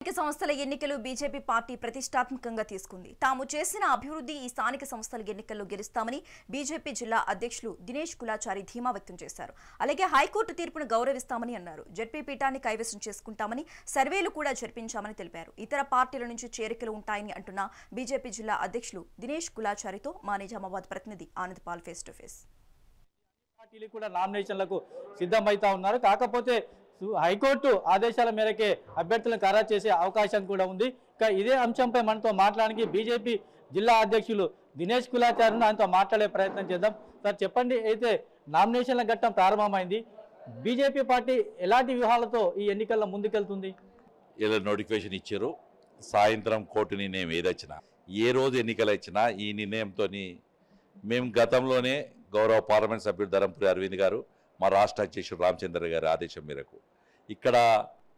స్థానిక సంస్థల ఎన్నికలు బీజేపీ పార్టీ ప్రతిష్టాత్మకంగా తీసుకుంది. తాము చేసిన అభివృద్ధి ఈ స్థానిక సంస్థల ఎన్నికల్లో గెలుస్తామని బీజేపీ జిల్లా అధ్యక్షులు దినేష్ కులాచారి ధీమా వ్యక్తం చేశారు. అలాగే హైకోర్టు తీర్పును గౌరవిస్తామని అన్నారు. జడ్పీ పీఠాన్ని కైవసం చేసుకుంటామని, సర్వేలు కూడా జరిపించామని తెలిపారు. ఇతర పార్టీల నుంచి చేరికలు ఉంటాయని అంటున్న బీజేపీ జిల్లా అధ్యక్షులు దినేష్ కులాచారితో మా నిజామాబాద్ ప్రతినిధి Anand Paul face to face. పార్టీలు కూడా నామినేషన్లకు సిద్ధమైతా ఉన్నారు. కాకపోతే హైకోర్టు ఆదేశాల మేరకే అభ్యర్థులను ఖరారు చేసే అవకాశం కూడా ఉంది. ఇక ఇదే అంశంపై మనతో మాట్లాడడానికి బీజేపీ జిల్లా అధ్యక్షులు దినేష్ కులాచారిని ఆయనతో మాట్లాడే ప్రయత్నం చేద్దాం. సార్ చెప్పండి, అయితే నామినేషన్ల ఘట్టం ప్రారంభమైంది. బీజేపీ పార్టీ ఎలాంటి వ్యూహాలతో ఈ ఎన్నికల్లో ముందుకెళ్తుంది? ఇలా నోటిఫికేషన్ ఇచ్చారు. సాయంత్రం కోర్టు నిర్ణయం ఏదొచ్చినా, ఏ రోజు ఎన్నికలు వచ్చినా ఈ నిర్ణయంతో మేము గతంలోనే గౌరవ పార్లమెంట్ సభ్యుడు ధరంపురి అరవింద్ గారు, మా రాష్ట్ర అధ్యక్షుడు రామచంద్ర గారి ఆదేశం మేరకు ఇక్కడ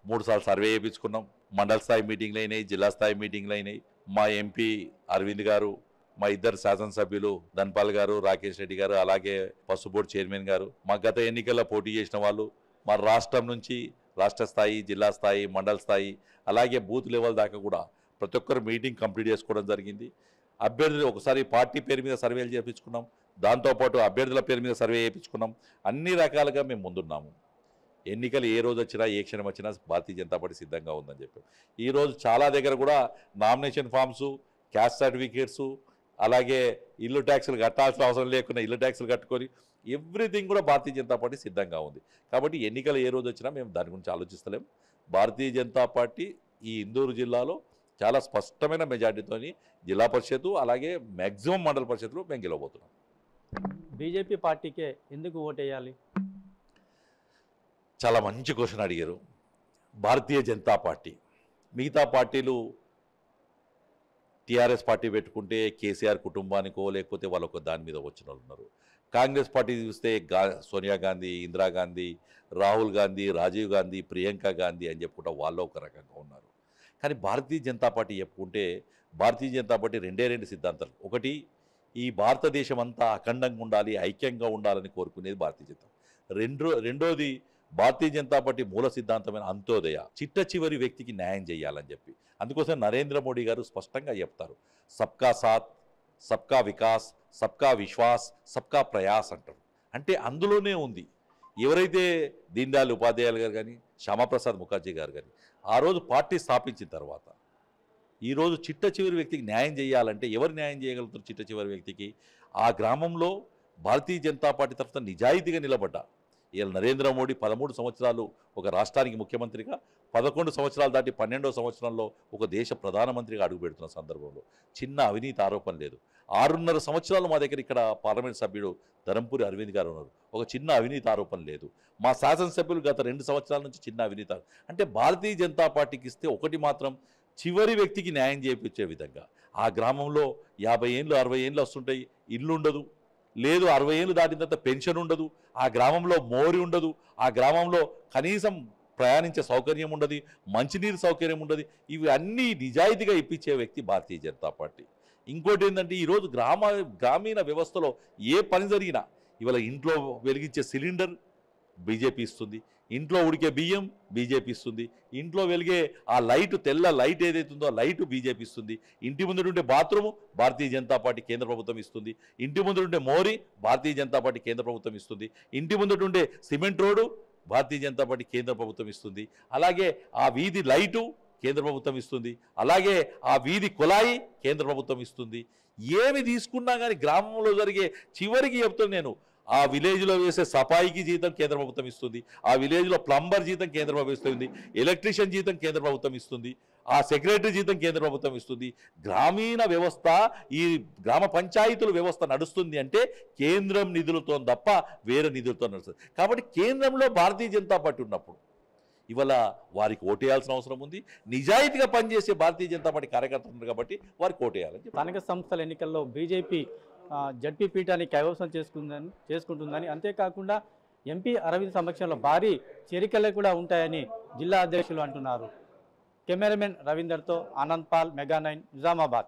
3 సార్లు సర్వే చేయించుకున్నాం. మండల స్థాయి మీటింగ్లు అయినాయి, జిల్లా స్థాయి మీటింగ్లు అయినాయి. మా ఎంపీ అరవింద్ గారు, మా ఇద్దరు శాసనసభ్యులు ధన్పాల్ గారు, రాకేష్ రెడ్డి గారు, అలాగే పసుపు బోర్డు చైర్మన్ గారు, మా గత ఎన్నికల్లో పోటీ చేసిన వాళ్ళు, మా రాష్ట్రం నుంచి రాష్ట్ర స్థాయి, జిల్లా స్థాయి, మండల స్థాయి, అలాగే బూత్ లెవెల్ దాకా కూడా ప్రతి ఒక్కరు మీటింగ్ కంప్లీట్ చేసుకోవడం జరిగింది. అభ్యర్థులు ఒకసారి పార్టీ పేరు మీద సర్వేలు చేయించుకున్నాం, దాంతోపాటు అభ్యర్థుల పేరు మీద సర్వే చేయించుకున్నాం. అన్ని రకాలుగా మేము ముందున్నాము. ఎన్నికలు ఏ రోజు వచ్చినా, ఏ క్షణం వచ్చినా భారతీయ జనతా పార్టీ సిద్ధంగా ఉందని చెప్పాం. ఈరోజు చాలా దగ్గర కూడా నామినేషన్ ఫామ్స్, క్యాస్ట్ సర్టిఫికేట్స్, అలాగే ఇల్లు ట్యాక్సులు కట్టాల్సిన అవసరం లేకుండా ఇల్లు ట్యాక్సులు కట్టుకొని ఎవ్రీథింగ్ కూడా భారతీయ జనతా పార్టీ సిద్ధంగా ఉంది. కాబట్టి ఎన్నికలు ఏ రోజు వచ్చినా మేము దాని గురించి ఆలోచిస్తలేం. భారతీయ జనతా పార్టీ ఈ ఇందూరు జిల్లాలో చాలా స్పష్టమైన మెజార్టీతో జిల్లా పరిషత్తు, అలాగే మ్యాక్సిమం మండల పరిషత్తులో మేము గెలవబోతున్నాం. బీజేపీ పార్టీకే ఎందుకు ఓటేయాలి? చాలా మంచి క్వశ్చన్ అడిగారు. భారతీయ జనతా పార్టీ, మిగతా పార్టీలు టీఆర్ఎస్ పార్టీ పెట్టుకుంటే కేసీఆర్ కుటుంబానికో లేకపోతే వాళ్ళొక దాని మీద వచ్చిన వాళ్ళు ఉన్నారు. కాంగ్రెస్ పార్టీ చూస్తే సోనియా గాంధీ, ఇందిరాగాంధీ, రాహుల్ గాంధీ, రాజీవ్ గాంధీ, ప్రియాంక గాంధీ అని చెప్పుకుంటా వాళ్ళు ఒక రకంగా ఉన్నారు. కానీ భారతీయ జనతా పార్టీ చెప్పుకుంటే భారతీయ జనతా పార్టీ రెండు సిద్ధాంతాలు. ఒకటి, ఈ భారతదేశం అంతా అఖండంగా ఉండాలి, ఐక్యంగా ఉండాలని కోరుకునేది భారతీయ జనతా. రెండోది, భారతీయ జనతా పార్టీ మూల సిద్ధాంతమైన అంత్యోదయ, చిట్ట చివరి వ్యక్తికి న్యాయం చేయాలని చెప్పి. అందుకోసం నరేంద్ర మోడీ గారు స్పష్టంగా చెప్తారు, సబ్కా సాత్, సబ్కా వికాస్, సబ్కా విశ్వాస్, సబ్కా ప్రయాస్ అంటారు. అంటే అందులోనే ఉంది. ఎవరైతే దీన్ దయాళ్ ఉపాధ్యాయులు గారు కానీ, శ్యామాప్రసాద్ ముఖర్జీ గారు కానీ ఆ రోజు పార్టీ స్థాపించిన తర్వాత ఈరోజు చిట్ట చివరి వ్యక్తికి న్యాయం చేయాలంటే ఎవరు న్యాయం చేయగలుగుతారు? చిట్ట చివరి వ్యక్తికి ఆ గ్రామంలో భారతీయ జనతా పార్టీ తరఫున నిజాయితీగా నిలబడ్డా ఇలా నరేంద్ర మోడీ 13 సంవత్సరాలు ఒక రాష్ట్రానికి ముఖ్యమంత్రిగా, 11 సంవత్సరాలు దాటి 12వ సంవత్సరంలో ఒక దేశ ప్రధానమంత్రిగా అడుగుపెడుతున్న సందర్భంలో చిన్న అవినీతి ఆరోపణ లేదు. 6.5 సంవత్సరాలు మా దగ్గర ఇక్కడ పార్లమెంట్ సభ్యుడు ధరంపురి అరవింద్ గారు ఉన్నారు, ఒక చిన్న అవినీతి ఆరోపణ లేదు. మా శాసనసభ్యులు గత 2 సంవత్సరాల నుంచి చిన్న అవినీతి అంటే భారతీయ జనతా పార్టీకి ఇస్తే ఒకటి మాత్రం, చివరి వ్యక్తికి న్యాయం చేయించే విధంగా. ఆ గ్రామంలో 50 ఏళ్ళు 60 ఏళ్ళు వస్తుంటాయి, ఇల్లు ఉండదు, లేదు 60 ఏళ్ళు దాటిన తర్వాత పెన్షన్ ఉండదు, ఆ గ్రామంలో మోరి ఉండదు, ఆ గ్రామంలో కనీసం ప్రయాణించే సౌకర్యం ఉండదు, మంచినీరు సౌకర్యం ఉండదు. ఇవి అన్నీ నిజాయితీగా ఇప్పించే వ్యక్తి భారతీయ జనతా పార్టీ. ఇంకోటి ఏంటంటే ఈరోజు గ్రామీణ వ్యవస్థలో ఏ పని జరిగినా, ఇవాళ ఇంట్లో వెలిగించే సిలిండర్ బీజేపీ ఇస్తుంది, ఇంట్లో ఉడికే బియ్యం బీజేపీ ఇస్తుంది, ఇంట్లో వెలిగే ఆ లైటు, తెల్ల లైట్ ఏదైతుందో ఆ లైటు బీజేపీ ఇస్తుంది, ఇంటి ముందుండే బాత్రూము భారతీయ జనతా పార్టీ కేంద్ర ప్రభుత్వం ఇస్తుంది, ఇంటి ముందుండే మోరీ భారతీయ జనతా పార్టీ కేంద్ర ప్రభుత్వం ఇస్తుంది, ఇంటి ముందుండే cement road Bharatiya Janata party కేంద్ర ప్రభుత్వం ఇస్తుంది, అలాగే ఆ వీధి లైటు కేంద్ర ప్రభుత్వం ఇస్తుంది, అలాగే ఆ వీధి కుళాయి కేంద్ర ప్రభుత్వం ఇస్తుంది. ఏమి తీసుకున్నా కానీ గ్రామంలో జరిగే, చివరికి చెప్తాను నేను, ఆ విలేజ్లో వేసే సఫాయికి జీతం కేంద్ర ప్రభుత్వం ఇస్తుంది, ఆ విలేజ్లో ప్లంబర్ జీతం కేంద్ర ప్రభుత్వం ఇస్తుంది, ఎలక్ట్రీషియన్ జీతం కేంద్ర ప్రభుత్వం ఇస్తుంది, ఆ సెక్రటరీ జీతం కేంద్ర ప్రభుత్వం ఇస్తుంది. గ్రామీణ వ్యవస్థ, ఈ గ్రామ పంచాయతీల వ్యవస్థ నడుస్తుంది అంటే కేంద్రం నిధులతో తప్ప వేరే నిధులతో నడుస్తుంది. కాబట్టి కేంద్రంలో భారతీయ జనతా పార్టీ ఉన్నప్పుడు ఇవాళ వారికి ఓటేయాల్సిన అవసరం ఉంది. నిజాయితీగా పనిచేసే భారతీయ జనతా పార్టీ కార్యకర్తలు ఉన్నారు కాబట్టి వారికి ఓటేయాలని. స్థానిక సంస్థల ఎన్నికల్లో బీజేపీ జడ్పీ పీఠాన్ని కైవసం చేసుకుంటుందని, అంతేకాకుండా ఎంపీ అరవింద్ సమక్షంలో భారీ చేరికలు కూడా ఉంటాయని జిల్లా అధ్యక్షులు అంటున్నారు. కెమెరామెన్ రవీందర్తో ఆనంద్ పాల్, మెగా 9, నిజామాబాద్.